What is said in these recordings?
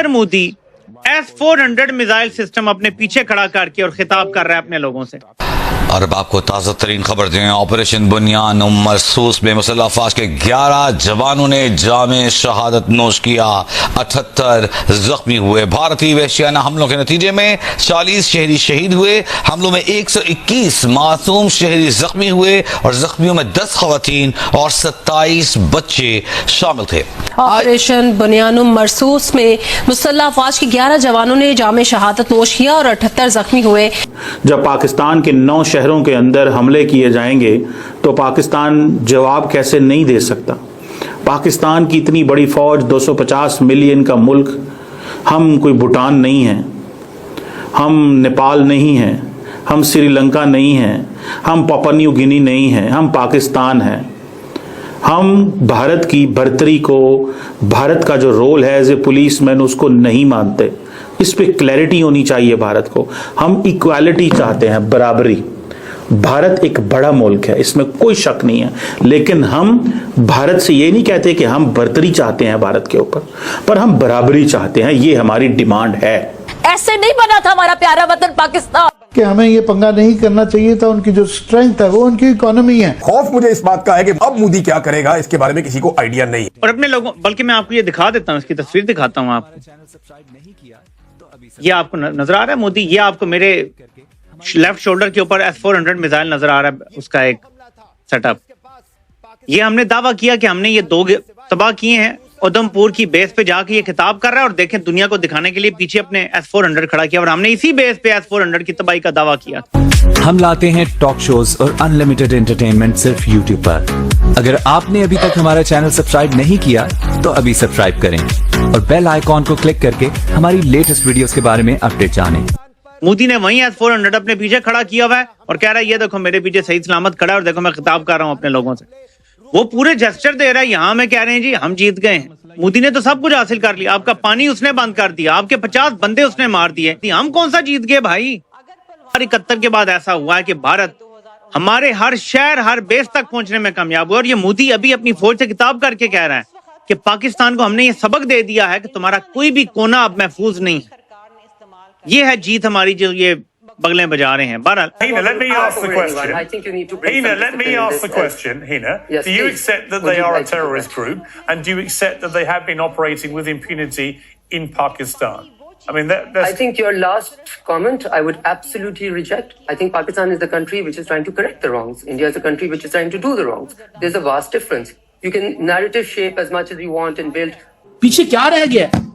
Narendra Modi S-400 missile system अपने पीछे खड़ा करके और खिताब कर रहा है अपने लोगों से। और अब आपको ताज़ा तरीन खबर दें। ऑपरेशन बुनियान मरसूस में मुसल्लह अफवाज के 11 जवानों ने जामे शहादत नोश किया, 78 जख्मी हुए। भारतीय वहशियाना हमलों के नतीजे में 40 शहरी शहीद हुए। हमलों में 121 मासूम शहरी जख्मी हुए और जख्मियों में 10 खवातीन और 27 बच्चे शामिल थे। ऑपरेशन बुनियान मरसूस में मुसल्लह अफवाज के 11 जवानों ने जामे शहादत नोश किया और 78 जख्मी हुए। जब पाकिस्तान के 9 शहरों के अंदर हमले किए जाएंगे तो पाकिस्तान जवाब कैसे नहीं दे सकता। पाकिस्तान की इतनी बड़ी फौज, 250 मिलियन का मुल्क, हम कोई भूटान नहीं हैं, हम नेपाल नहीं हैं, हम श्रीलंका नहीं हैं, हम पापुआ न्यू गिनी नहीं हैं, हम पाकिस्तान हैं। हम भारत की बर्तरी को, भारत का जो रोल है एज ए पुलिसमैन, उसको नहीं मानते। इस पे क्लैरिटी होनी चाहिए भारत को। हम इक्वालिटी चाहते हैं, बराबरी। भारत एक बड़ा मुल्क है, इसमें कोई शक नहीं है, लेकिन हम भारत से ये नहीं कहते कि हम बर्तरी चाहते हैं भारत के ऊपर, पर हम बराबरी चाहते हैं। ये हमारी डिमांड है। ऐसे नहीं बना था हमारा प्यारा वतन पाकिस्तान कि हमें ये पंगा नहीं करना चाहिए था। उनकी जो स्ट्रेंथ है वो उनकी इकोनॉमी है। खौफ मुझे इस बात का है कि अब मोदी क्या करेगा इसके बारे में किसी को आइडिया नहीं। और अपने लोगों, बल्कि मैं आपको ये दिखा देता हूँ, इसकी तस्वीर दिखाता हूँ आपको। ये आपको नजर आ रहा है मोदी, ये आपको मेरे लेफ्ट शोल्डर के ऊपर S-400 मिसाइल नजर आ रहा है, उसका एक सेटअप। ये हमने दावा किया कि हमने ये 2 तबाह किए हैं। उधमपुर की बेस पे जाके ये खिताब कर रहा है और देखें, दुनिया को दिखाने के लिए पीछे अपने S-400 खड़ा किया और हमने इसी बेस पे S-400 की तबाही का दावा किया। हम लाते हैं टॉक शोज और अनलिमिटेड एंटरटेनमेंट सिर्फ YouTube पर। अगर आपने अभी तक हमारा चैनल सब्सक्राइब नहीं किया तो अभी सब्सक्राइब करें और बेल आइकॉन को क्लिक करके हमारी लेटेस्ट वीडियोस के बारे में अपडेट जानें। मोदी ने वहीं S-400 अपने पीछे खड़ा किया हुआ है और कह रहा है ये देखो मेरे पीछे सही सलामत खड़ा है और देखो मैं खिताब कर रहा हूं अपने लोगों से। वो पूरे जेस्चर दे रहा है। यहाँ में कह रहे हैं जी हम जीत गए हैं। मोदी ने तो सब कुछ हासिल कर लिया। आपका पानी उसने बंद कर दिया, आपके 50 बंदे उसने मार दिए। हम कौन सा जीत गए भाई। 71 के बाद ऐसा हुआ है कि भारत हमारे हर शहर, हर बेस तक पहुंचने में कामयाब हुआ और ये मोदी अभी अपनी फौज से खिताब करके कह रहा है कि पाकिस्तान को हमने ये सबक दे दिया है कि तुम्हारा कोई भी कोना अब महफूज नहीं है। ये है जीत हमारी, जो ये बगलें बजा रहे हैं। बहरहाल, Hina, let me ask the question. Hina, let me ask the question. Hina, do you accept that they are a terrorist group, and do you accept that they have been operating with impunity in Pakistan? I mean, that's... I think your last comment I would absolutely reject. I think Pakistan is the country which is trying to correct the wrongs. India is the country which is trying to do the wrongs. There's a vast difference. You can narrative shape as much as you want and build. पीछे क्या रह गया है?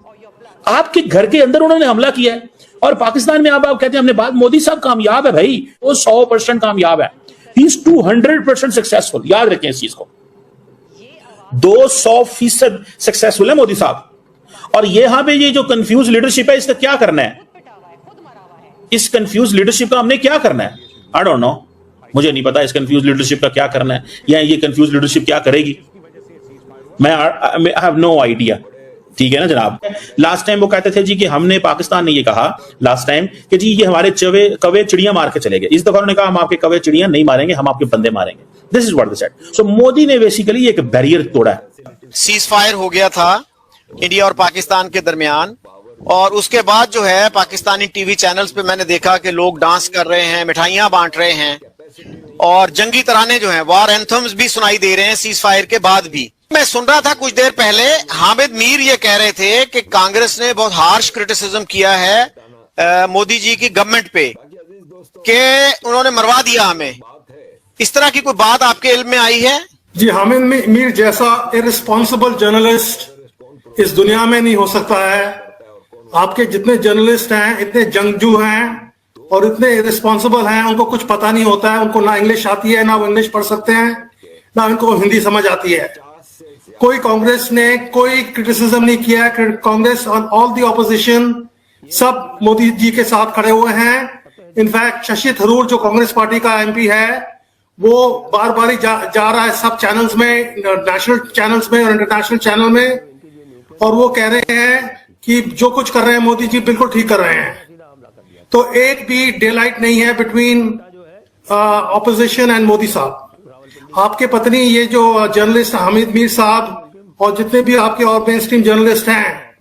आपके घर के अंदर उन्होंने हमला किया है और पाकिस्तान में आप कहते हैं हमने बात। मोदी साहब कामयाब है भाई, वो 100% कामयाब है। He is 200% successful. याद रखें इस चीज को, 200% सक्सेसफुल है मोदी साहब। और यहाँ पे ये जो कंफ्यूज लीडरशिप है, इसका क्या करना है? इस कंफ्यूज लीडरशिप का हमने क्या करना है? आई डोंट नो, मुझे नहीं पता इस कंफ्यूज लीडरशिप का क्या करना है या ये कंफ्यूज लीडरशिप क्या करेगी। मैं आई हैव नो आइडिया। ठीक है ना जनाब। लास्ट टाइम वो कहते थे जी कि हमने, पाकिस्तान ने ये कहा लास्ट टाइम कि जी ये हमारे कवे चिड़िया मार के चले गए। इस दफा उन्होंने कहा हम आपके कवे चिड़िया नहीं मारेंगे, हम आपके बंदे मारेंगे। This is what they said. So Modi ने बेसिकली एक बैरियर तोड़ा है। सीज फायर हो गया था इंडिया और पाकिस्तान के दरमियान, और उसके बाद जो है पाकिस्तानी टीवी चैनल्स पे मैंने देखा कि लोग डांस कर रहे हैं, मिठाइयां बांट रहे हैं और जंगी तराने जो हैं, वॉर एंथम्स भी सुनाई दे रहे हैं सीज फायर के बाद भी। मैं सुन रहा था कुछ देर पहले हामिद मीर ये कह रहे थे कि कांग्रेस ने बहुत हार्श क्रिटिसिज्म किया है मोदी जी की गवर्नमेंट पे कि उन्होंने मरवा दिया हमें। इस तरह की कोई बात आपके इल्म में आई है? जी, हामिद मीर जैसा इररिस्पॉन्सिबल जर्नलिस्ट इस दुनिया में नहीं हो सकता है। आपके जितने जर्नलिस्ट हैं इतने जंगजू हैं और इतने इररिस्पॉन्सिबल हैं, उनको कुछ पता नहीं होता है। उनको ना इंग्लिश आती है, ना वो इंग्लिश पढ़ सकते हैं, ना उनको हिंदी समझ आती है। कोई कांग्रेस ने कोई क्रिटिसिज्म नहीं किया है। Congress on all the opposition सब मोदी जी के साथ खड़े हुए हैं। इनफैक्ट शशि थरूर जो कांग्रेस पार्टी का एमपी है, वो बार बार जा रहा है सब चैनल्स में, नेशनल चैनल्स में और इंटरनेशनल चैनल में, और वो कह रहे हैं कि जो कुछ कर रहे हैं मोदी जी बिल्कुल ठीक कर रहे हैं। तो एक भी डे लाइट नहीं है बिटवीन ऑपोजिशन एंड मोदी साहब। आपके पत्नी ये जो जर्नलिस्ट हामिद मीर साहब और जितने भी आपके और मेन स्ट्रीम जर्नलिस्ट हैं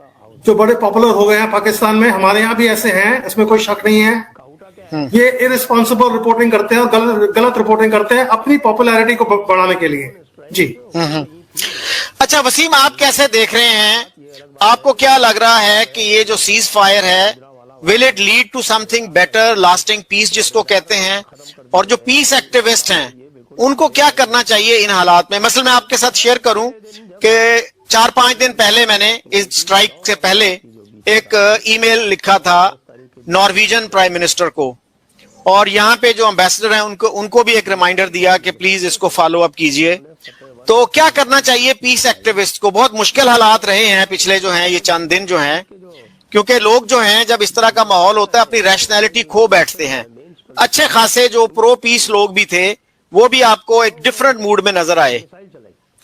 जो बड़े पॉपुलर हो गए हैं पाकिस्तान में, हमारे यहाँ भी ऐसे हैं, इसमें कोई शक नहीं है। ये इररिस्पॉन्सिबल रिपोर्टिंग करते हैं और गलत रिपोर्टिंग करते हैं अपनी पॉपुलैरिटी को बढ़ाने के लिए। जी। अच्छा वसीम, आप कैसे देख रहे हैं, आपको क्या लग रहा है कि ये जो सीज फायर है, will it lead to something better, lasting peace जिसको कहते हैं, और जो पीस एक्टिविस्ट हैं उनको क्या करना चाहिए इन हालात में? मसलन मैं आपके साथ शेयर करूं कि 4-5 दिन पहले मैंने इस स्ट्राइक से पहले एक ईमेल लिखा था नॉर्वेजियन प्राइम मिनिस्टर को, और यहाँ पे जो एम्बेसडर हैं उनको भी एक रिमाइंडर दिया कि प्लीज इसको फॉलो अप कीजिए। तो क्या करना चाहिए पीस एक्टिविस्ट को? बहुत मुश्किल हालात रहे हैं पिछले जो हैं ये चंद दिन जो हैं, क्योंकि लोग जो हैं जब इस तरह का माहौल होता है अपनी रैशनैलिटी खो बैठते हैं। अच्छे खासे जो प्रो पीस लोग भी थे वो भी आपको एक डिफरेंट मूड में नजर आए।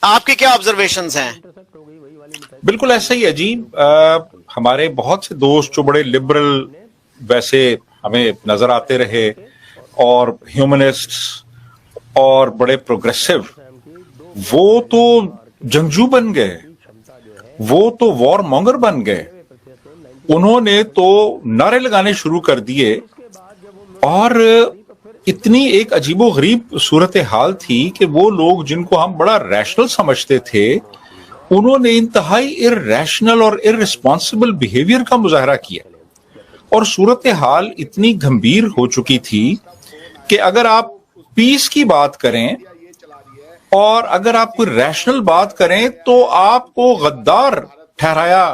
आपके क्या ऑब्जर्वेशंस हैं? बिल्कुल ऐसा ही है जी। हमारे बहुत से दोस्त जो बड़े लिबरल वैसे हमें नजर आते रहे और ह्यूमनिस्ट्स और बड़े प्रोग्रेसिव, वो तो जंगजू बन गए, वो तो वॉर मॉन्गर बन गए। उन्होंने तो नारे लगाने शुरू कर दिए और इतनी एक अजीबोगरीब सूरत हाल थी कि वो लोग जिनको हम बड़ा रैशनल समझते थे उन्होंने इंतहाई इर्रेशनल और इर्रिस्पॉन्सिबल बिहेवियर का मुजाहरा किया, और सूरत हाल इतनी गंभीर हो चुकी थी कि अगर आप पीस की बात करें और अगर आप कोई रैशनल बात करें तो आपको गद्दार ठहराया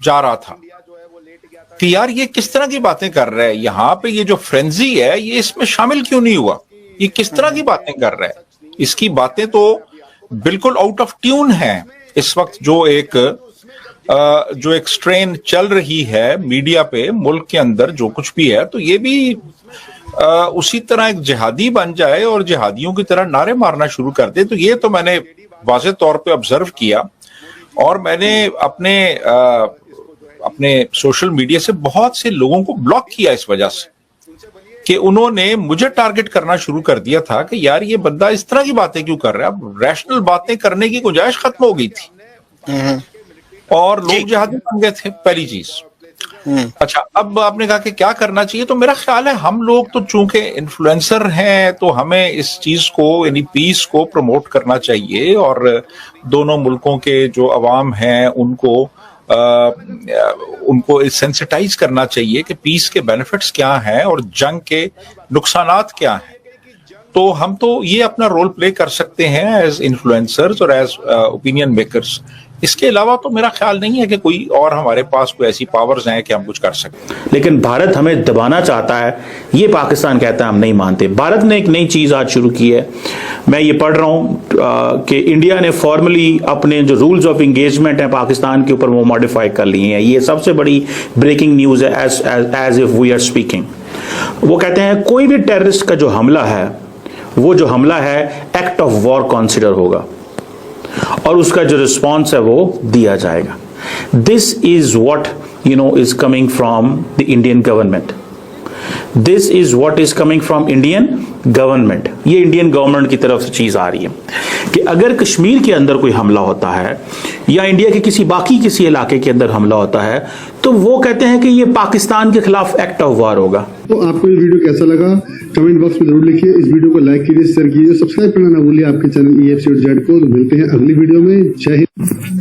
जा रहा था कि यार ये किस तरह की बातें कर रहा है, यहाँ पे ये जो फ्रेंजी है ये इसमें शामिल क्यों नहीं हुआ, ये किस तरह की बातें कर रहा है, इसकी बातें तो बिल्कुल आउट ऑफ ट्यून है। इस वक्त जो एक स्ट्रेन चल रही है मीडिया पे मुल्क के अंदर जो कुछ भी है, तो ये भी उसी तरह एक जिहादी बन जाए और जिहादियों की तरह नारे मारना शुरू कर दे। तो ये तो मैंने वाज़ेह तौर पे ऑब्जर्व किया, और मैंने अपने सोशल मीडिया से बहुत से लोगों को ब्लॉक किया इस वजह से कि उन्होंने मुझे टारगेट करना शुरू कर दिया था कि यार ये बंदा इस तरह की बातें क्यों कर रहा है। अब रैशनल बातें करने की गुंजाइश खत्म हो गई थी और लोग जिहादी बन गए थे, पहली चीज। अच्छा, अब आपने कहा कि क्या करना चाहिए, तो मेरा ख्याल है हम लोग तो चूंकि इन्फ्लुएंसर हैं तो हमें इस चीज को यानी पीस को प्रमोट करना चाहिए, और दोनों मुल्कों के जो अवाम हैं उनको सेंसिटाइज करना चाहिए कि पीस के बेनिफिट्स क्या हैं और जंग के नुकसानात क्या हैं। तो हम तो ये अपना रोल प्ले कर सकते हैं एज इन्फ्लुएंसर्स और एज ओपिनियन मेकर्स। इसके अलावा तो मेरा ख्याल नहीं है कि कोई और हमारे पास कोई ऐसी पावर्स हैं कि हम कुछ कर सकते। लेकिन भारत हमें दबाना चाहता है, ये पाकिस्तान कहता है हम नहीं मानते। भारत ने एक नई चीज आज शुरू की है, मैं ये पढ़ रहा हूं कि इंडिया ने फॉर्मली अपने जो रूल्स ऑफ एंगेजमेंट है पाकिस्तान के ऊपर वो मॉडिफाई कर लिए हैं। ये सबसे बड़ी ब्रेकिंग न्यूज है as if we are speaking. वो कहते हैं कोई भी टेररिस्ट का जो हमला है वो जो हमला है एक्ट ऑफ वॉर कंसिडर होगा और उसका जो रिस्पॉन्स है वो दिया जाएगा। This is what is coming from the Indian government. This is what is coming from Indian government. ये इंडियन गवर्नमेंट की तरफ से चीज आ रही है कि अगर कश्मीर के अंदर कोई हमला होता है या इंडिया के किसी इलाके के अंदर हमला होता है तो वो कहते हैं कि ये पाकिस्तान के खिलाफ एक्ट ऑफ वॉर होगा। तो आपको ये वीडियो कैसा लगा कमेंट बॉक्स में जरूर लिखिए। इस वीडियो को लाइक कीजिए, शेयर कीजिए, सब्सक्राइब करना ना भूलिए आपके चैनल EFC.Z को। तो मिलते हैं अगली वीडियो में। जय हिंद।